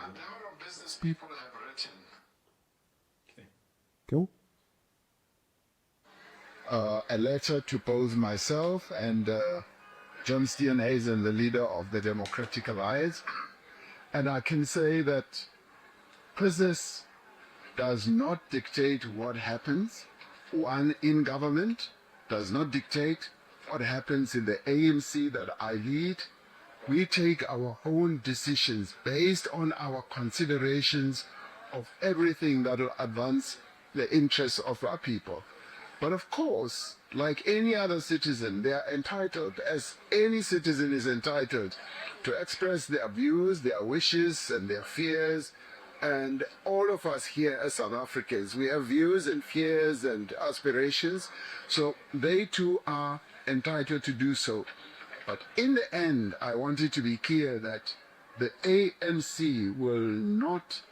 A lot of business people have written Cool. a letter to both myself and John Steenhuisen, the leader of the Democratic Alliance. And I can say that business does not dictate what happens. One in government does not dictate what happens in the ANC that I lead. We take our own decisions based on our considerations of everything that will advance the interests of our people. But of course, like any other citizen, they are entitled, as any citizen is entitled, to express their views, their wishes, and their fears. And all of us here as South Africans, we have views and fears and aspirations. So they too are entitled to do so. But in the end, I want it to be clear that the ANC will not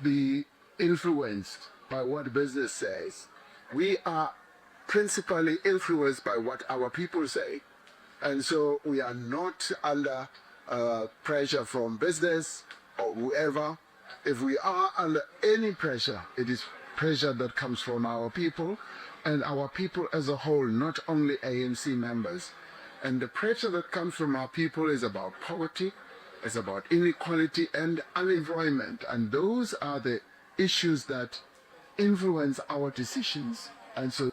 be influenced by what business says. We are principally influenced by what our people say. And so we are not under pressure from business or whoever. If we are under any pressure, it is pressure that comes from our people and our people as a whole, not only ANC members. And the pressure that comes from our people is about poverty, it's about inequality and unemployment. And those are the issues that influence our decisions. And so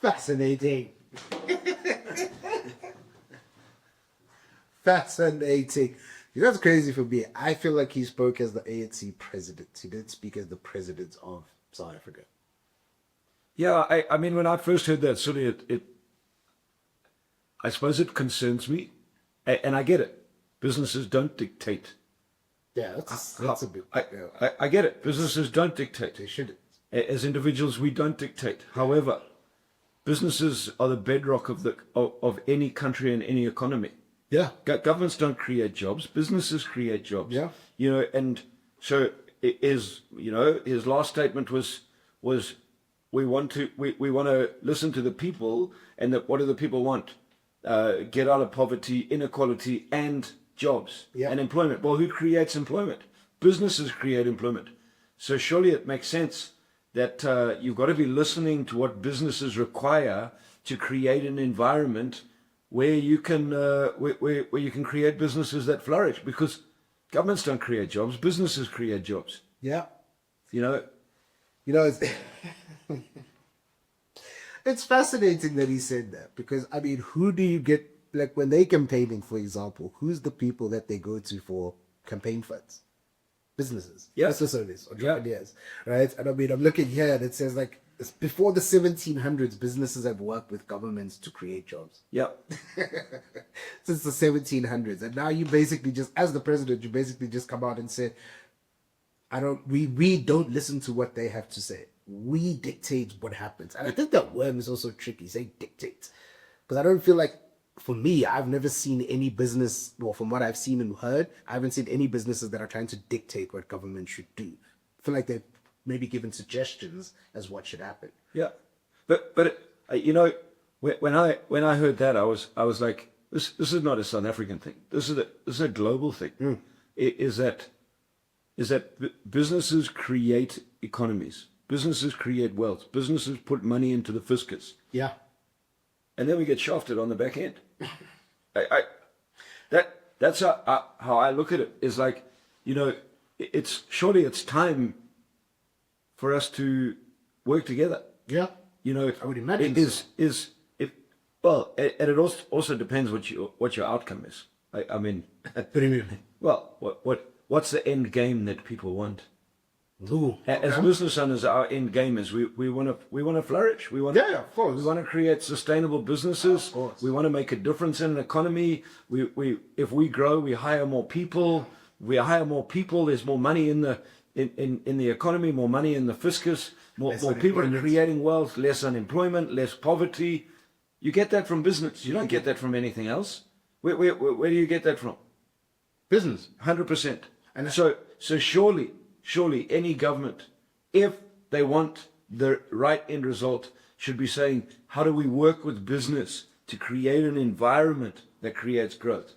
Fascinating. Fascinating. You know what's crazy for me? I feel like he spoke as the ANC president. He didn't speak as the president of South Africa. Yeah, I mean, when I first heard that, sort of, I suppose it concerns me, and I get it. Businesses don't dictate. Yeah, that's a bit. I get it. Businesses don't dictate. They shouldn't. As individuals, we don't dictate. However, businesses are the bedrock of any country and any economy. Yeah. Governments don't create jobs. Businesses create jobs. Yeah. You know, and so his last statement was we want to listen to the people, and that what do the people want? Get out of poverty, inequality, and jobs and employment. Well, who creates employment? Businesses create employment. So surely it makes sense that you've got to be listening to what businesses require to create an environment where you can where you can create businesses that flourish, because governments don't create jobs, businesses create jobs. Yeah. You know, it's, it's fascinating that he said that, because I mean, who do you get, like when they campaigning, for example, who's the people that they go to for campaign funds? Businesses, business owners, entrepreneurs, right? And I mean, I'm looking here and it says like before the 1700s, businesses have worked with governments to create jobs. Yeah. Since the 1700s, and now you basically just, as the president, you basically just come out and say, we don't listen to what they have to say. We dictate what happens. And I think that word is also tricky, say dictate, because I don't feel like, for me, I've never seen any business, well, from what I've seen and heard, I haven't seen any businesses that are trying to dictate what government should do. I feel like they're maybe given suggestions as what should happen. Yeah, but you know, when I heard that, I was like, this is not a South African thing. This is a global thing. Is that businesses create economies, businesses create wealth, businesses put money into the fiscus. Yeah. And then we get shafted on the back end. That's how I look at it. Is like, you know, surely it's time for us to work together. Yeah. You know, I would imagine well, and it also depends what your outcome is. I mean, well, what's the end game that people want? Ooh, As business owners, our end game is we want to flourish. We want of course. We want to create sustainable businesses. We want to make a difference in an economy. If we grow, we hire more people. We hire more people. There's more money in the economy, more money in the fiscus, more people creating wealth, less unemployment, less poverty. You get that from business. You don't get that from anything else. Where do you get that from? Business, 100%. And so surely any government, if they want the right end result, should be saying, how do we work with business to create an environment that creates growth?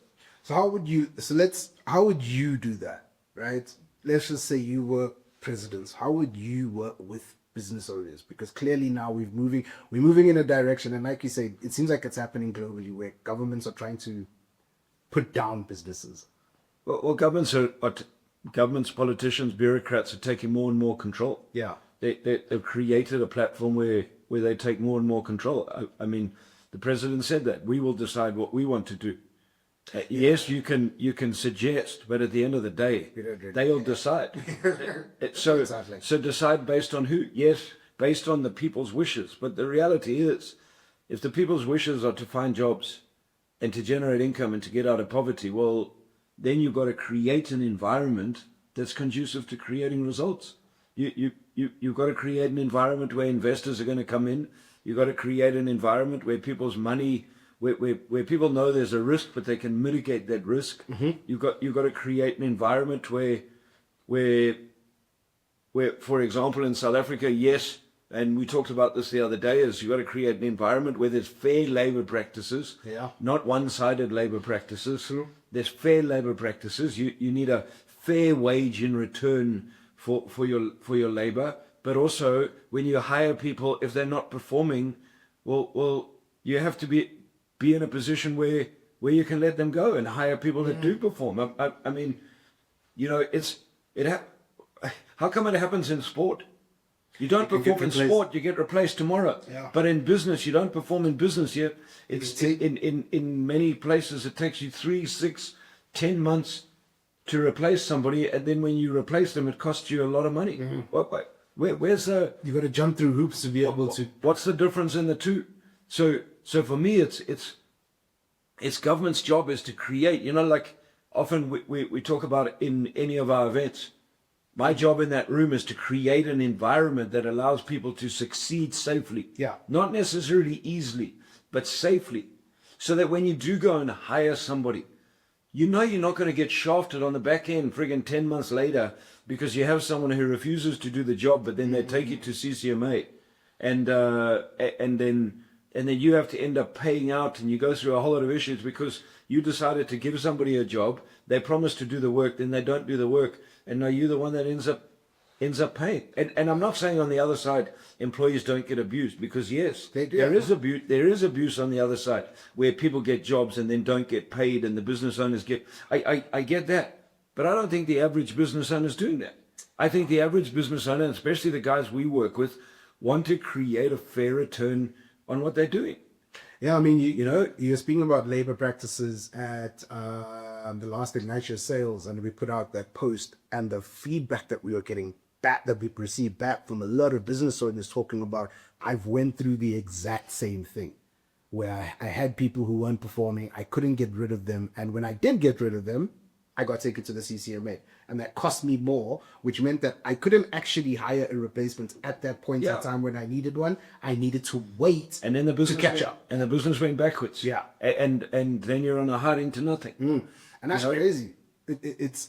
So how would you do that, right? Let's just say you were presidents. How would you work with business owners? Because clearly now we're moving in a direction, and like you say, it seems like it's happening globally where governments are trying to put down businesses. Well, governments, politicians, bureaucrats are taking more and more control. Yeah. They've created a platform where they take more and more control. I mean, the president said that we will decide what we want to do. Yes, you can suggest, but at the end of the day, they'll decide. So decide based on who? Yes, based on the people's wishes. But the reality is, if the people's wishes are to find jobs and to generate income and to get out of poverty, well, then you've got to create an environment that's conducive to creating results. You've got to create an environment where investors are going to come in. You've got to create an environment where people's money, where people know there's a risk, but they can mitigate that risk. Mm-hmm. You've got to create an environment where, for example, in South Africa, yes, and we talked about this the other day, is you've got to create an environment where there's fair labor practices, not one-sided labor practices. True. There's fair labor practices. You need a fair wage in return for your labor, but also when you hire people, if they're not performing, well, you have to be in a position where you can let them go and hire people that do perform. I mean, how come it happens in sport? You don't perform in sport, you get replaced tomorrow. Yeah. But in business, you don't perform in business yet. It's in many places it takes you 3, 6, 10 months to replace somebody, and then when you replace them, it costs you a lot of money. Mm-hmm. Where's the? You got to jump through hoops to be able to. What's the difference in the two? So for me, it's government's job is to create. Like often we talk about it in any of our events. My job in that room is to create an environment that allows people to succeed safely. Yeah. Not necessarily easily, but safely, so that when you do go and hire somebody, you're not going to get shafted on the back end friggin' 10 months later because you have someone who refuses to do the job, but then they take you to CCMA, and then you have to end up paying out, and you go through a whole lot of issues because you decided to give somebody a job, they promise to do the work, then they don't do the work, and now you're the one that ends up paying. And I'm not saying on the other side employees don't get abused, because yes, they do. There is abuse on the other side where people get jobs and then don't get paid, and the business owners get. I get that, but I don't think the average business owner is doing that. I think the average business owner, and especially the guys we work with, want to create a fair return on what they're doing. Yeah, I mean, you're speaking about labor practices at the last Ignite Your Sales, and we put out that post, and the feedback that we were getting back, that we received back from a lot of business owners talking about, I've went through the exact same thing, where I had people who weren't performing, I couldn't get rid of them, and when I did get rid of them, I got taken to the CCMA, and that cost me more, which meant that I couldn't actually hire a replacement at that point in time when I needed one. I needed to wait, and then the business to catch up, and the business went backwards. Yeah, and then you're on a hard into nothing, and that's crazy. It's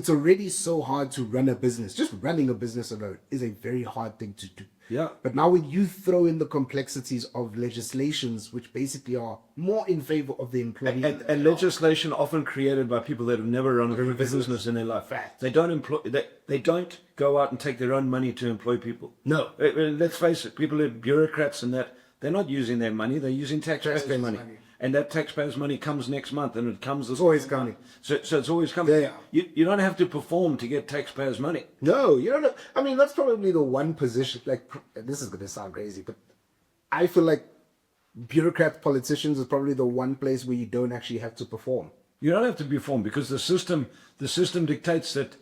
already so hard to run a business. Just running a business alone is a very hard thing to do. Yeah. But now when you throw in the complexities of legislations, which basically are more in favor of the employee, and legislation often created by people that have never run a business in their life. Fact. They don't employ. They don't go out and take their own money to employ people. No. Let's face it. People are bureaucrats, and that they're not using their money. They're using taxpayers' money. And that taxpayers' money comes next month, and it comes. It's always coming. So it's always coming. Yeah. You don't have to perform to get taxpayers' money. No, you don't. I mean, that's probably the one position. Like, this is going to sound crazy, but I feel like bureaucrat politicians is probably the one place where you don't actually have to perform. You don't have to perform because the system dictates that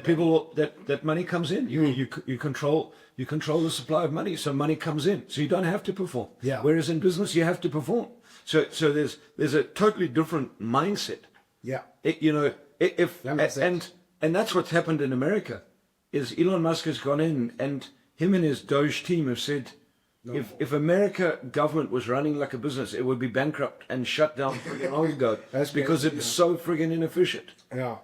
people that money comes in. You control the supply of money, so money comes in. So you don't have to perform. Yeah. Whereas in business, you have to perform. So there's a totally different mindset. Yeah. And that's what's happened in America, is Elon Musk has gone in, and him and his Doge team have said, if America government was running like a business, it would be bankrupt and shut down friggin' long ago. That's because it's so friggin' inefficient. Yeah.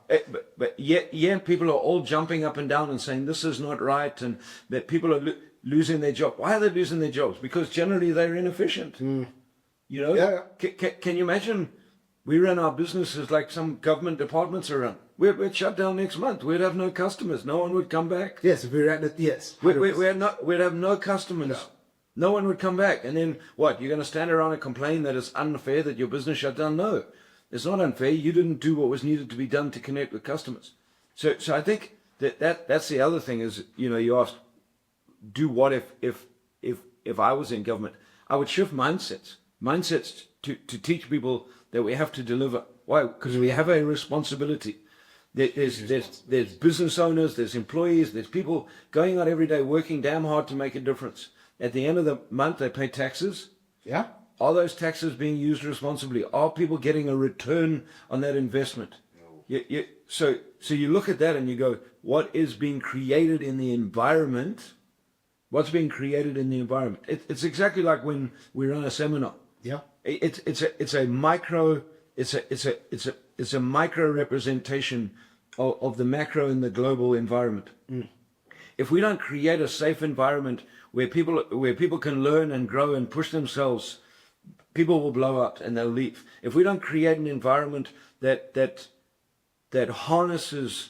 But yet people are all jumping up and down and saying this is not right, and that people are losing their job. Why are they losing their jobs? Because generally they're inefficient. Yeah. Can you imagine We run our businesses like some government departments are run. We'd shut down next month. We'd have no customers. No one would come back. Yes, if we ran it, yes. We'd have no customers. No one would come back. And then what? You're going to stand around and complain that it's unfair that your business shut down? No, it's not unfair. You didn't do what was needed to be done to connect with customers. So I think that's the other thing is, you asked, do what if I was in government? I would shift mindsets to teach people that we have to deliver. Why? Because we have a responsibility. There's business owners, there's employees, there's people going out every day working damn hard to make a difference. At the end of the month, they pay taxes. Yeah. Are those taxes being used responsibly? Are people getting a return on that investment? No. So you look at that and you go, what is being created in the environment? What's being created in the environment? It's exactly like when we run a seminar. Yeah. It's a micro representation of the macro and the global environment. Mm. If we don't create a safe environment where people can learn and grow and push themselves, people will blow out and they'll leave. If we don't create an environment that harnesses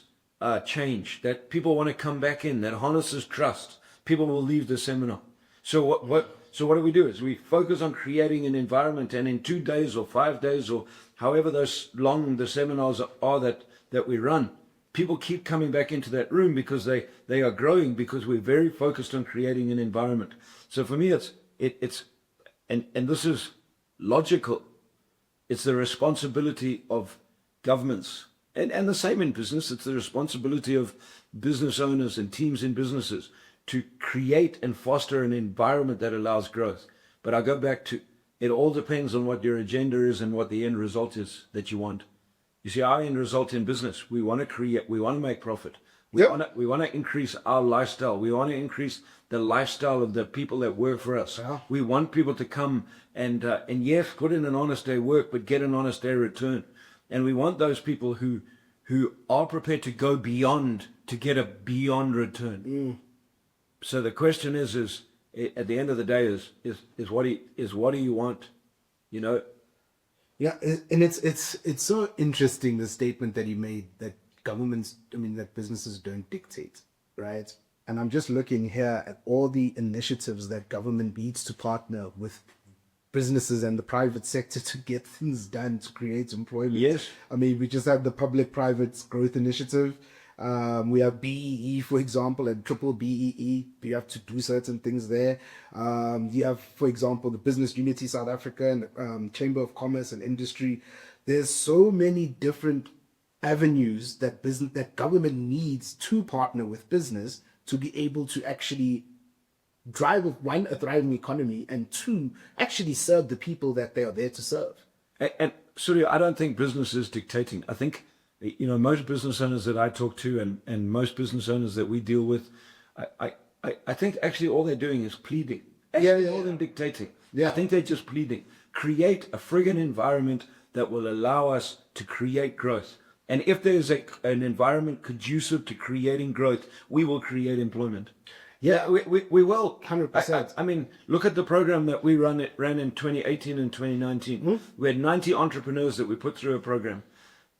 change, that people want to come back in, that harnesses trust, people will leave the seminar. So what do we do? Is we focus on creating an environment, and in 2 days or 5 days or however those long the seminars are that we run, people keep coming back into that room because they are growing, because we're very focused on creating an environment. So for me, it's and this is logical. It's the responsibility of governments, and the same in business. It's the responsibility of business owners and teams in businesses to create and foster an environment that allows growth. But I go back to, it all depends on what your agenda is and what the end result is that you want. You see, our end result in business, we want to create, we want to make profit. We want to increase our lifestyle. We want to increase the lifestyle of the people that work for us. Yeah. We want people to come and yes, put in an honest day work, but get an honest day return. And we want those people who are prepared to go beyond to get a beyond return. Mm. So the question is at the end of the day is what do you want, Yeah, and it's so interesting, the statement that he made, that that businesses don't dictate, right? And I'm just looking here at all the initiatives that government needs to partner with businesses and the private sector to get things done, to create employment. Yes. We just have the Public-Private Growth Initiative. We have BEE, for example, and triple BEE. You have to do certain things there. You have, for example, the Business Unity South Africa and Chamber of Commerce and Industry. There's so many different avenues that government needs to partner with business to be able to actually drive, one, a thriving economy, and two, actually serve the people that they are there to serve. And Surya, I don't think business is dictating. I think, most business owners that I talk to and most business owners that we deal with, I think actually all they're doing is pleading. Actually, more than dictating. Yeah. I think they're just pleading. Create a friggin' environment that will allow us to create growth. And if there's an environment conducive to creating growth, we will create employment. Yeah, we will. 100%. Look at the program that we ran in 2018 and 2019. Mm-hmm. We had 90 entrepreneurs that we put through a program.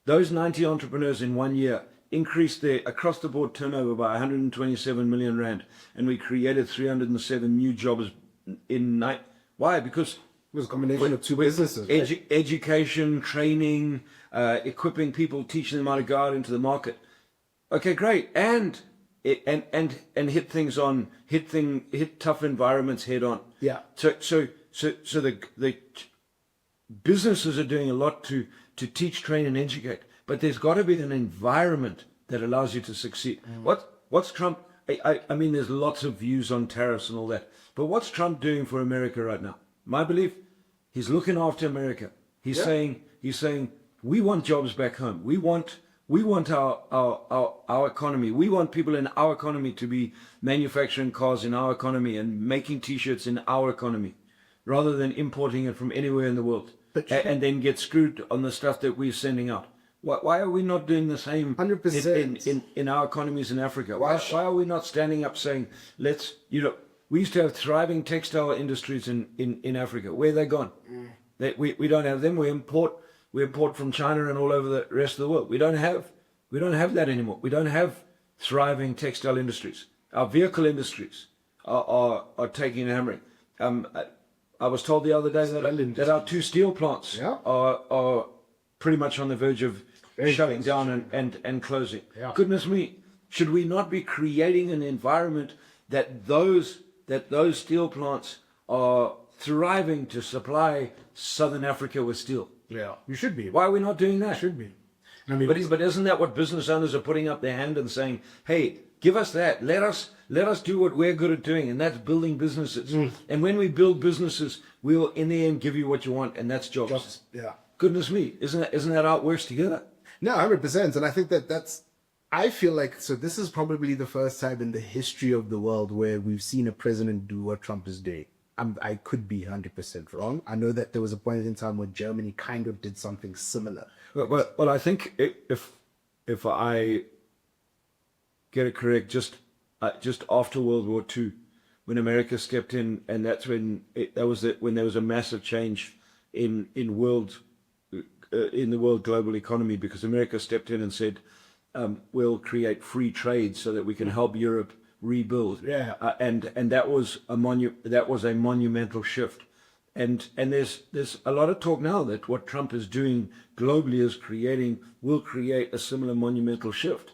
Those 90 entrepreneurs in 1 year increased their across-the-board turnover by 127 million rand, and we created 307 new jobs in night. Why? Because it was a combination of two businesses. Education, training, equipping people, teaching them how to go out into the market. Okay, great, and hit tough environments head on. Yeah. So the businesses are doing a lot to teach, train, and educate, but there's got to be an environment that allows you to succeed. Mm. What's Trump? There's lots of views on tariffs and all that, but what's Trump doing for America right now? My belief, he's looking after America. He's saying we want jobs back home. We want our economy. We want people in our economy to be manufacturing cars in our economy and making T-shirts in our economy, rather than importing it from anywhere in the world and then get screwed on the stuff that we're sending out. Why are we not doing the same 100% in our economies in Africa? Why are we not standing up saying, we used to have thriving textile industries in Africa. Where are they gone? We don't have them. We import we import from China and all over the rest of the world. We don't have that anymore. We don't have thriving textile industries. Our vehicle industries are taking a hammering. I was told the other day that our 2 steel plants are pretty much on the verge of shutting down and closing. Yeah. Goodness me, should we not be creating an environment that those steel plants are thriving to supply Southern Africa with steel? Yeah, you should be. Why are we not doing that? Should be. I mean, But isn't that what business owners are putting up their hand and saying, hey, give us that. Let us do what we're good at doing, and that's building businesses. And when we build businesses, we'll in the end give you what you want, and that's jobs. yeah. Goodness me, isn't that how it works together? No, 100%. And I think I feel like, so this is probably the first time in the history of the world where we've seen a president do what Trump is doing. I could be 100% wrong. I know that there was a point in time when Germany kind of did something similar. Well, I think if I get it correct, just after World War II, when America stepped in, and that's when when there was a massive change in the world global economy, because America stepped in and said, we'll create free trade so that we can help Europe rebuild. Yeah. And that was a monumental shift. And there's a lot of talk now that what Trump is doing globally will create a similar monumental shift.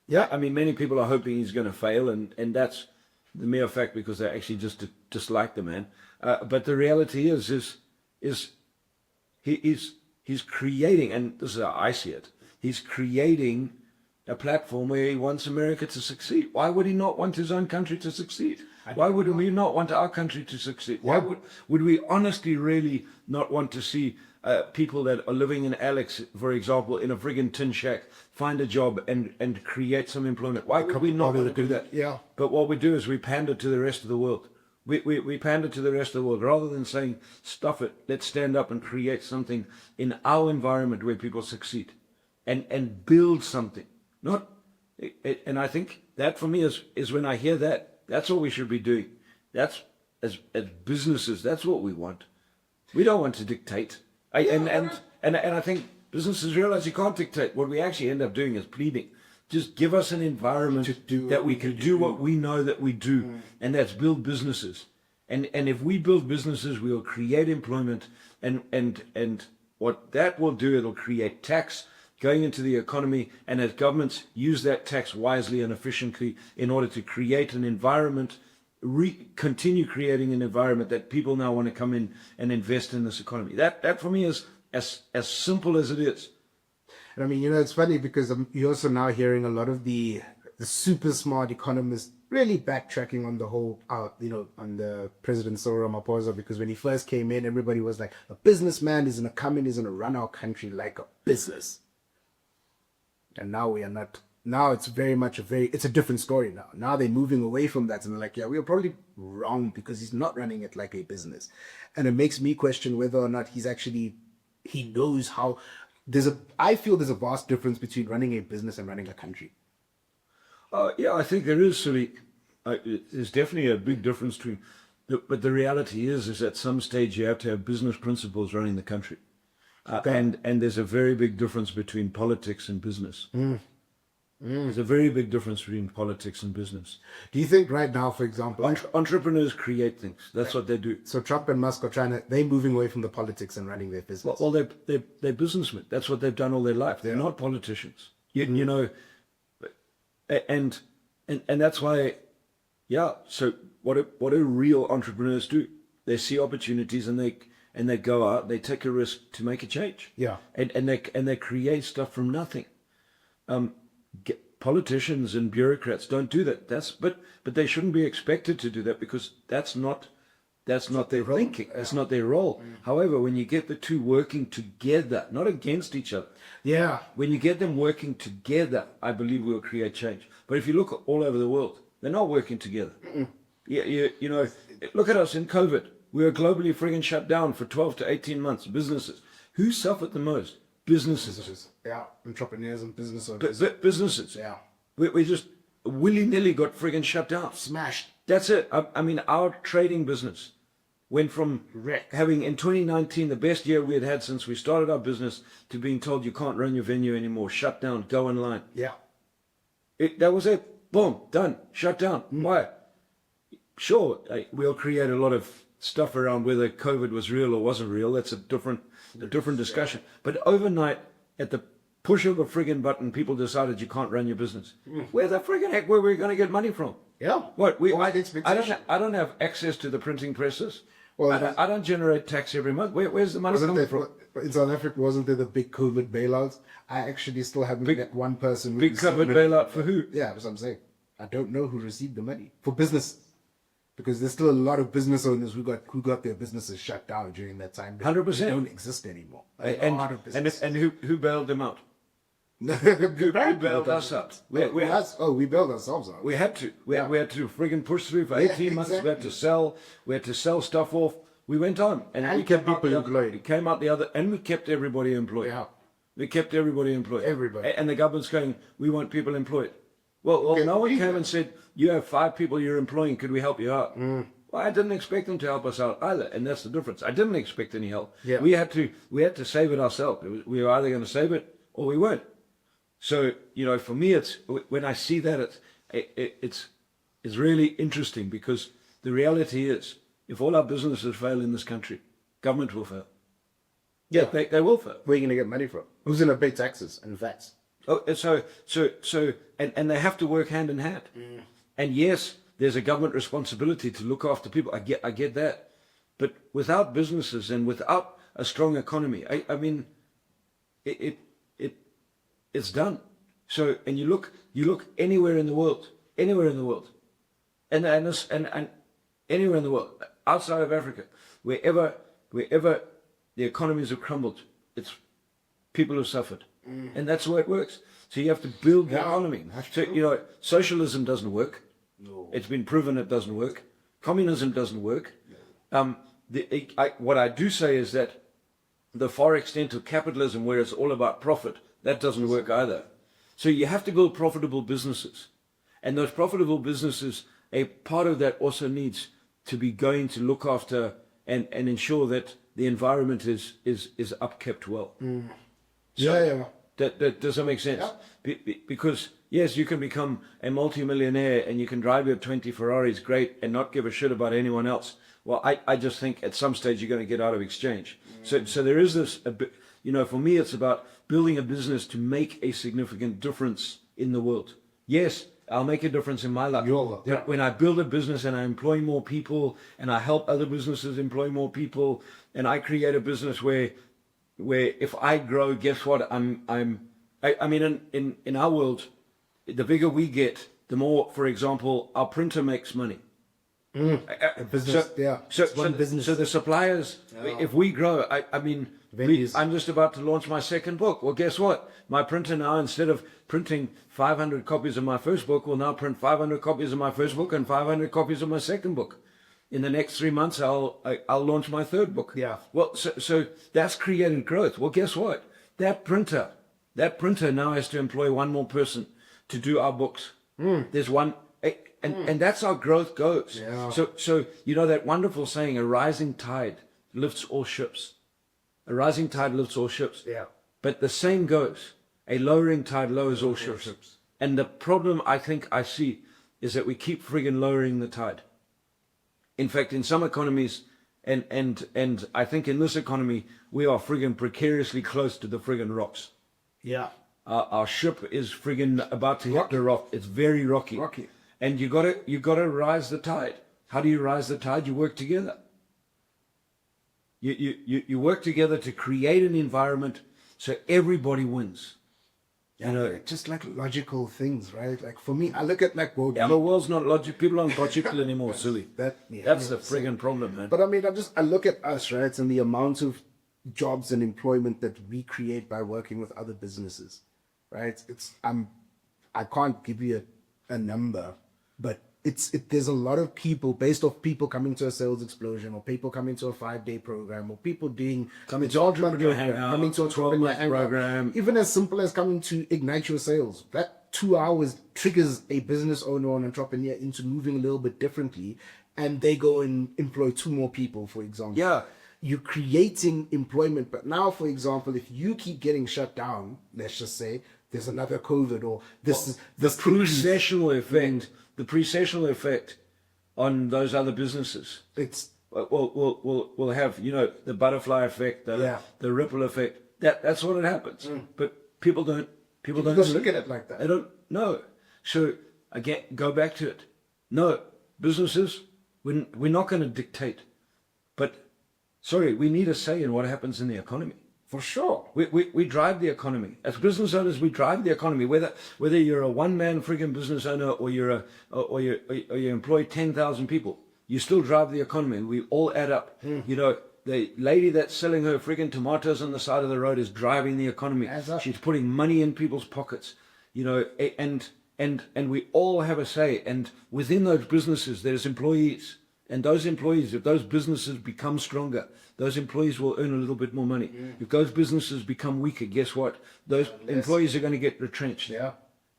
Yeah. I mean, many people are hoping he's going to fail, and that's the mere fact because they actually just dislike the man. But the reality is he's creating, and this is how I see it, he's creating a platform where he wants America to succeed. Why would he not want his own country to succeed? Why would we not want our country to succeed? Why would we honestly really not want to see people that are living in Alex, for example, in a friggin' tin shack, find a job and create some employment? Why could we not want to do that? Yeah. But what we do is we pander to the rest of the world. We pander to the rest of the world rather than saying, stuff it, let's stand up and create something in our environment where people succeed and build something. And I think that for me is when I hear that, that's what we should be doing. That's as businesses, that's what we want. We don't want to dictate. And I think businesses realize you can't dictate. What we actually end up doing is pleading. Just give us an environment that we can do what we know that we do, and that's build businesses. And if we build businesses, we will create employment, and what that will do, it'll create tax going into the economy, and as governments use that tax wisely and efficiently in order to create an environment, continue creating an environment that people now want to come in and invest in this economy. That for me is as simple as it is. And I mean, it's funny because you're also now hearing a lot of the super smart economists really backtracking on the whole, on the President Cyril Ramaphosa, because when he first came in, everybody was like, a businessman is going to come in, he's going to run our country like a business. And now we are not. Now it's very much it's a different story now. Now they're moving away from that, and they're like, yeah, we are probably wrong because he's not running it like a business. And it makes me question whether or not he knows how. I feel there's a vast difference between running a business and running a country. Yeah, I think there is, Sully. There's definitely a big difference between. But the reality is at some stage you have to have business principles running the country. And there's a very big difference between politics and business. There's a very big difference between politics and business. Do you think right now, for example, entrepreneurs create things? That's what they do. So Trump and Musk are they're moving away from the politics and running their business. Well, they're businessmen. That's what they've done all their life. They're not politicians. You know, and that's why, yeah. So what do real entrepreneurs do? They see opportunities and they go out. They take a risk to make a change. Yeah. And they create stuff from nothing. Politicians and bureaucrats don't do that. But they shouldn't be expected to do that because that's not their thinking. That's not their role. However, when you get the two working together, not against each other. Yeah. When you get them working together, I believe we'll create change. But if you look all over the world, they're not working together. Yeah, look at us in COVID. We were globally friggin' shut down for 12 to 18 months. Businesses. Who suffered the most? Businesses. Yeah, entrepreneurs and business owners. Businesses. Yeah. We just willy-nilly got friggin' shut down. Smashed. That's it. I mean, our trading business went from having in 2019 the best year we had had since we started our business to being told you can't run your venue anymore, shut down, go online. Yeah. That was it. Boom, done, shut down. Why? Sure, we'll create a lot of stuff around whether COVID was real or wasn't real. That's a different discussion. But overnight, at the push of a friggin' button, people decided you can't run your business. Where the friggin' heck were we going to get money from? Yeah. What? I don't Well, have access to the printing presses. Well, I don't generate tax every month. Where's the money coming from? In South Africa, wasn't there the big COVID bailouts? I actually still haven't met one person. Who Big received COVID money. bailout for who? Yeah, that's what I'm saying. I don't know who received the money for business, because there's still a lot of business owners who got their businesses shut down during that time. 100%. They don't exist anymore. A lot of businesses. And who bailed them out? Who bailed us out? We bailed ourselves out. We had to. We had to friggin' push through for 18 months. Exactly. We had to sell stuff off. We went on, and we kept came out people the employed. We came out the other, and we kept everybody employed. Yeah. We kept everybody employed. Everybody. And the government's going, we want people employed. Well, no one came and said, you have 5 people you're employing, could we help you out? Well, I didn't expect them to help us out either, and that's the difference. I didn't expect any help. Yeah. We had to save it ourselves. We were either going to save it or we weren't. So, for me, it's when I see that, it's really interesting, because the reality is, if all our businesses fail in this country, government will fail. Yeah. They will fail. Where are you going to get money from? Who's going to pay taxes and VATs? Oh, and they have to work hand in hand. And yes, there's a government responsibility to look after people. I get that. But without businesses and without a strong economy, I mean, it's done. So, and you look anywhere in the world, and anywhere in the world, outside of Africa, wherever the economies have crumbled, it's people have suffered, and that's the way it works. So you have to build the economy. So socialism doesn't work. No. It's been proven it doesn't work. Communism doesn't work. No. What I do say is that the far extent of capitalism, where it's all about profit, that doesn't work either. So you have to build profitable businesses, and those profitable businesses, a part of that also needs to be going to look after and ensure that the environment is upkept well. Yeah. Does that make sense? Yeah. Because yes, you can become a multi-millionaire and you can drive your 20 Ferraris, great, and not give a shit about anyone else. Well, I just think at some stage you're going to get out of exchange. So there is this, for me, it's about building a business to make a significant difference in the world. Yes, I'll make a difference in my life. Yeah. When I build a business and I employ more people and I help other businesses employ more people, and I create a business where if I grow, guess what? I mean, in our world, the bigger we get, the more, for example, our printer makes money. Business, So the suppliers, if we grow, I'm just about to launch my second book. Well, guess what? My printer now, instead of printing 500 copies of my first book, will now print 500 copies of my first book and 500 copies of my second book. In the next 3 months, I'll launch my third book. Yeah. Well, so that's creating growth. Well, guess what? That printer now has to employ one more person to do our books. There's one, and that's how growth goes. Yeah. So that wonderful saying, a rising tide lifts all ships. A rising tide lifts all ships. Yeah. But the same goes. A lowering tide lowers all ships. And the problem I think I see is that we keep friggin' lowering the tide. In fact, in some economies, and I think in this economy, we are friggin' precariously close to the friggin' rocks. Yeah. Our ship is friggin' about to hit the rock. It's very rocky. And you gotta rise the tide. How do you rise the tide? You work together. You work together to create an environment so everybody wins. Just like logical things, right? Like for me, I look at like the world's not logical. People aren't logical anymore, silly. That's the friggin' problem, man. But I mean, I look at us, right, and the amount of jobs and employment that we create by working with other businesses, right? I can't give you a number, but there's a lot of people, based off people coming to a sales explosion, or people coming to a 5-day program, or people coming to a 12-month program, even as simple as coming to Ignite Your Sales. That 2 hours triggers a business owner or an entrepreneur into moving a little bit differently, and they go and employ 2 more people, for example. Yeah. You're creating employment, but now, for example, if you keep getting shut down, let's just say there's another COVID or this Precessional effect, the precessional effect on those other businesses. it's We'll have, you know, the butterfly effect, the ripple effect. That's what it happens. But people don't look at it like that. They don't know. So again, go back to it. No, businesses, we're not going to dictate. But sorry, we need a say in what happens in the economy. For sure. We drive the economy. As business owners, we drive the economy. Whether you're a one-man friggin' business owner or you employ 10,000 people, you still drive the economy. We all add up. You know, the lady that's selling her friggin' tomatoes on the side of the road is driving the economy. She's putting money in people's pockets. You know, and we all have a say. And within those businesses, there's employees. And those employees, if those businesses become stronger, those employees will earn a little bit more money. If those businesses become weaker, guess what? Those employees are going to get retrenched. Yeah.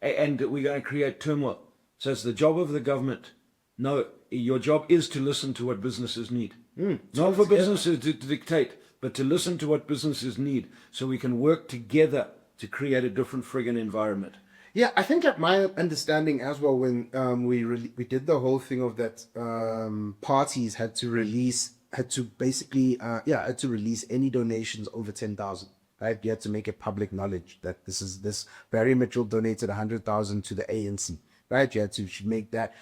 And we're going to create turmoil. So it's the job of the government. No, your job is to listen to what businesses need. Not for businesses to dictate, but to listen to what businesses need so we can work together to create a different friggin' environment. Yeah, I think that my understanding as well, when we did the whole thing of that, parties had to release any donations over 10,000. Right, you had to make it public knowledge that this Barry Mitchell donated 100,000 to the ANC. Right, you had to make that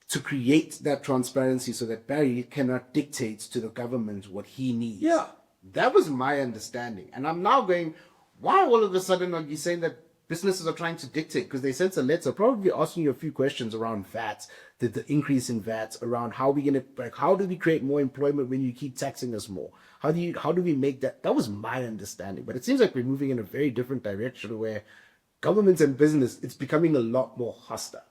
to create that transparency so that Barry cannot dictate to the government what he needs. Yeah, that was my understanding, and I'm now going, why all of a sudden are you saying that businesses are trying to dictate? Because they sent a letter, probably asking you a few questions around VAT, the increase in VAT, around how do we create more employment when you keep taxing us more? How do we make that? That was my understanding, but it seems like we're moving in a very different direction where government and business, it's becoming a lot more hostile.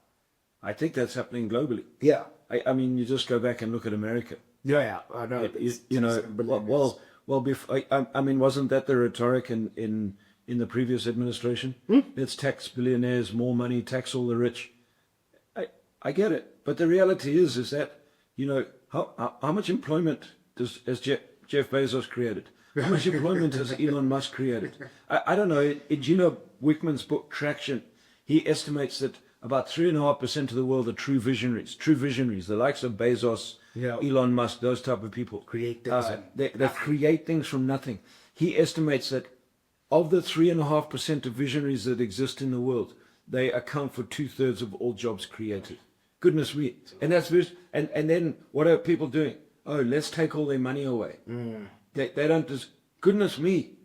I think that's happening globally. Yeah, I mean, you just go back and look at America. Yeah, I know. I mean, wasn't that the rhetoric in the previous administration? Let's tax billionaires, more money, tax all the rich. I get it, but the reality is that, you know, how much employment has Jeff Bezos created? How much employment has Elon Musk created? I don't know. In Gino Wickman's book Traction, he estimates that about 3.5% of the world are true visionaries, the likes of Bezos, Elon Musk, those type of people. Create things. They create things from nothing. He estimates that of the 3.5% of visionaries that exist in the world, they account for 2/3 of all jobs created. Goodness me. And then what are people doing? Oh, let's take all their money away. They don't just, goodness me.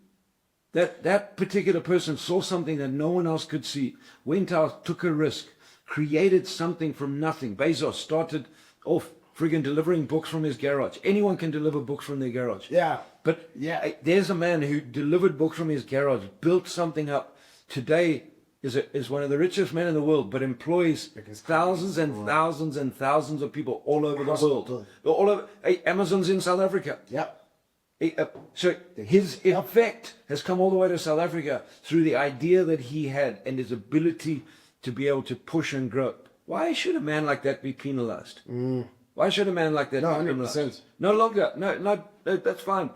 That particular person saw something that no one else could see, went out, took a risk, created something from nothing. Bezos started off friggin' delivering books from his garage. Anyone can deliver books from their garage. Yeah. But there's a man who delivered books from his garage, built something up. Today is one of the richest men in the world, but employs thousands and thousands and thousands of people all over the world. All over. Amazon's in South Africa. Yeah. So his effect has come all the way to South Africa through the idea that he had and his ability to be able to push and grow. Why should a man like that be penalized? Why should a man like that be penalized? 100%. No longer. No, that's fine.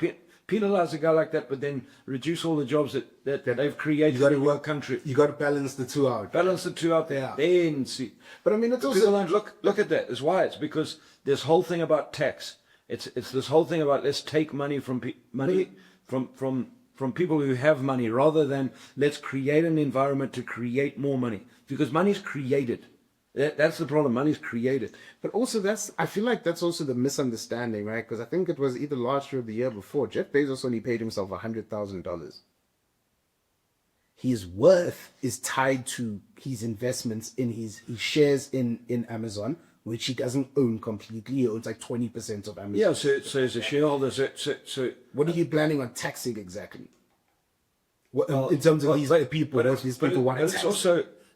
Penalize a guy like that, but then reduce all the jobs that they've created in your country. You got to balance the two out. Balance the two out there. Then see. But I mean, it's also... People don't look at that. It's why. It's because this whole thing about tax. It's this whole thing about let's take money from people who have money rather than let's create an environment to create more money, because money's created. That's the problem. Money's created. But also I feel like that's also the misunderstanding, right? Because I think it was either last year or the year before, Jeff Bezos only paid himself $100,000. His worth is tied to his investments in his shares in Amazon, which he doesn't own completely. He owns like 20% of Amazon. Yeah, so as a shareholder, so what are you planning on taxing exactly? In terms of these people, these people want to tax.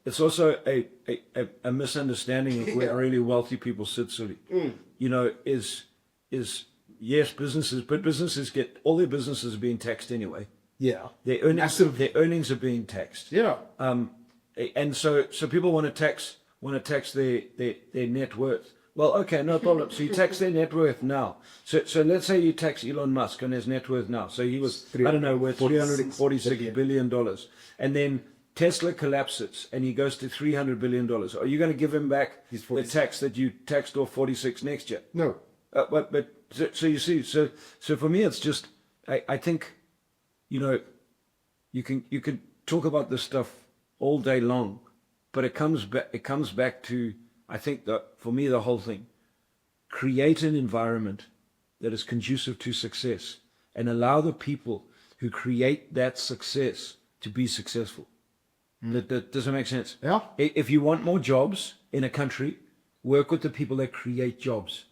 It's also a misunderstanding of where really wealthy people sit, Sully. You know, is yes, businesses, but businesses get all their businesses are being taxed anyway. Yeah, their earnings are being taxed. Yeah, and so people want to tax their net worth, Well, okay, no problem. So you tax their net worth now. So let's say you tax Elon Musk on his net worth now. So he was, I don't know, worth $346 billion. And then Tesla collapses and he goes to $300 billion. Are you going to give him back the tax that you taxed off 46 next year? No. But so you see, so for me, it's just, I think, you know, you can talk about this stuff all day long, but it comes back to, I think that for me, the whole thing, create an environment that is conducive to success and allow the people who create that success to be successful. That does that make sense? Yeah. If you want more jobs in a country, work with the people that create jobs.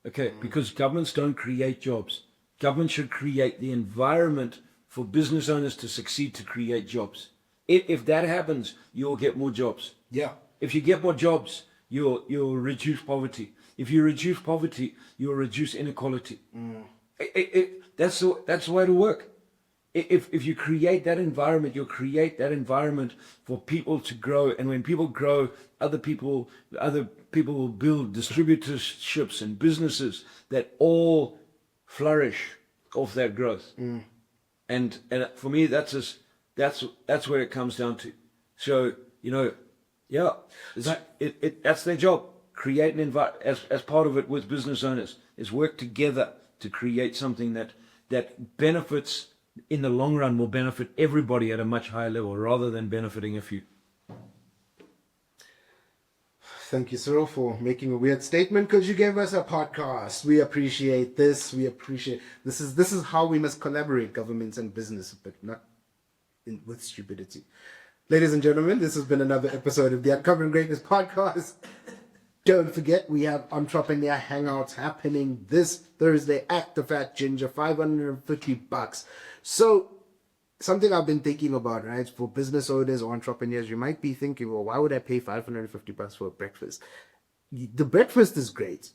Okay, because governments don't create jobs. Government should create the environment for business owners to succeed to create jobs. If that happens, you'll get more jobs. Yeah. If you get more jobs, you'll reduce poverty. If you reduce poverty, you'll reduce inequality. That's the way to work. If you create that environment, you'll create that environment for people to grow. And when people grow, other people will build distributorships and businesses that all flourish off that growth. And for me, that's where it comes down to. So, you know, yeah, that's their job. Create an environment as part of it with business owners is work together to create something that benefits in the long run, will benefit everybody at a much higher level rather than benefiting a few. Thank you, Cyril, for making a weird statement because you gave us a podcast. We appreciate this. We appreciate this is how we must collaborate, governments and business, but not with stupidity. Ladies and gentlemen, this has been another episode of the Uncovering Greatness podcast. Don't forget, we have Entrepreneur Hangouts happening this Thursday at the Fat Ginger, $550. So, something I've been thinking about, right? For business owners or entrepreneurs, you might be thinking, well, why would I pay $550 for a breakfast? The breakfast is great.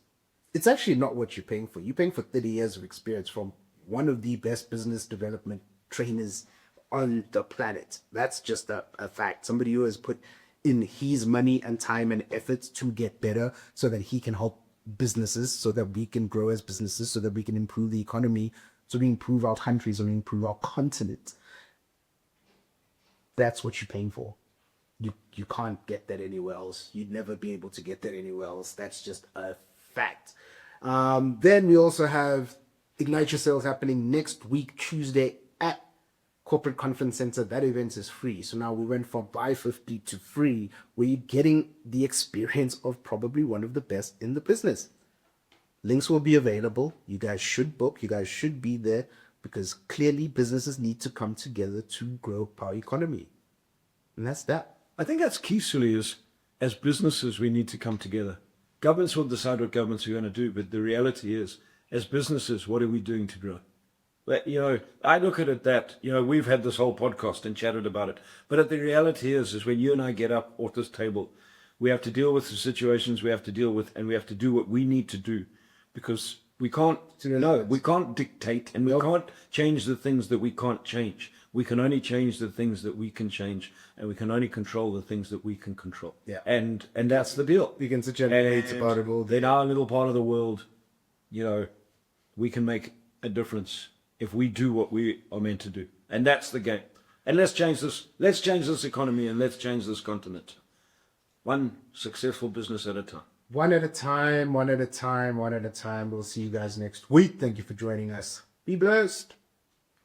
It's actually not what you're paying for. You're paying for 30 years of experience from one of the best business development trainers on the planet. That's just a fact. Somebody who has put in his money and time and effort to get better so that he can help businesses, so that we can grow as businesses, so that we can improve the economy, so we improve our countries, so we improve our continent. That's what you're paying for. You can't get that anywhere else. You'd never be able to get that anywhere else. That's just a fact. Then we also have Ignite Your Sales happening next week, Tuesday at Corporate Conference Center. That event is free. So now we went from $550 to free, where you're getting the experience of probably one of the best in the business. Links will be available. You guys should book. You guys should be there because clearly businesses need to come together to grow our economy. And that's that. I think that's key, Sully, is as businesses, we need to come together. Governments will decide what governments are going to do, but the reality is, as businesses, what are we doing to grow? But, you know, I look at it that, you know, we've had this whole podcast and chatted about it. But the reality is when you and I get up off this table, we have to deal with the situations we have to deal with, and we have to do what we need to do, because we can't dictate, and we can't change the things that we can't change. We can only change the things that we can change, and we can only control the things that we can control. Yeah. And that's the deal. We can sit and debate about it all day. In our little part of the world, you know, we can make a difference if we do what we are meant to do. And that's the game. And let's change this economy, and let's change this continent. One successful business at a time. One at a time, one at a time, one at a time. We'll see you guys next week. Thank you for joining us. Be blessed.